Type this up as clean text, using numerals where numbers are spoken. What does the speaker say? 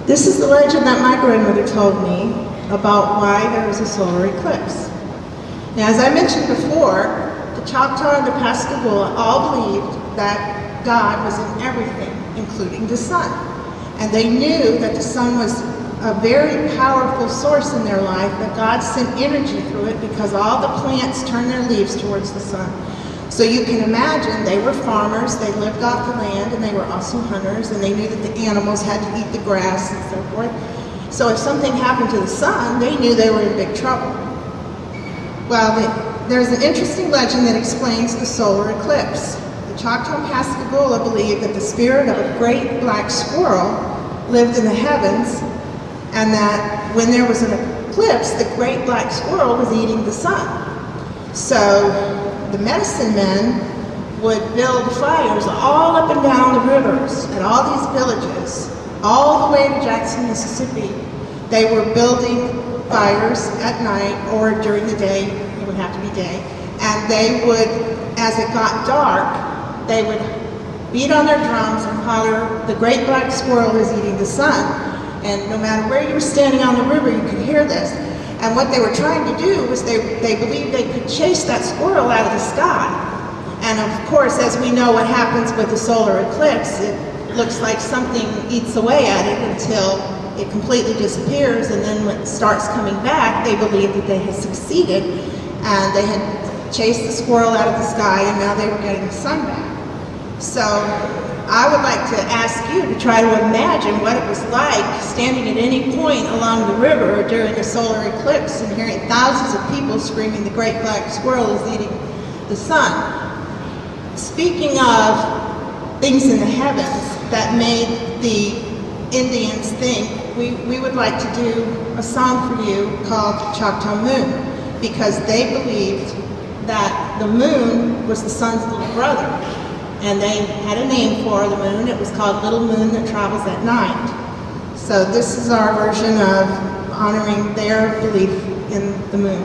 This is the legend that my grandmother told me about why there was a solar eclipse. Now, as I mentioned before, the Choctaw and the Pascagoula all believed that God was in everything, including the sun. And they knew that the sun was a very powerful source in their life, that God sent energy through it because all the plants turn their leaves towards the sun. So you can imagine they were farmers, they lived off the land, and they were also hunters, and they knew that the animals had to eat the grass and so forth. So if something happened to the sun, they knew they were in big trouble. Well, there's an interesting legend that explains the solar eclipse. The Choctaw and Pascagoula believed that the spirit of a great black squirrel lived in the heavens, and that when there was an eclipse, the great black squirrel was eating the sun. So the medicine men would build fires all up and down the rivers at all these villages, all the way to Jackson, Mississippi. They were building fires at night or during the day, it would have to be day, and they would, as it got dark, they would beat on their drums and holler, "The great black squirrel is eating the sun." And no matter where you were standing on the river, you could hear this. And what they were trying to do was they believed they could chase that squirrel out of the sky. And of course, as we know what happens with the solar eclipse, it looks like something eats away at it until it completely disappears, and then when it starts coming back, they believed that they had succeeded, and they had chased the squirrel out of the sky, and now they were getting the sun back. So I would like to ask you to try to imagine what it was like standing at any point along the river during a solar eclipse and hearing thousands of people screaming, "The great black squirrel is eating the sun." Speaking of things in the heavens that made the Indians think, we would like to do a song for you called Choctaw Moon, because they believed that the moon was the sun's little brother. And they had a name for the moon. It was called Little Moon That Travels at Night. So this is our version of honoring their belief in the moon.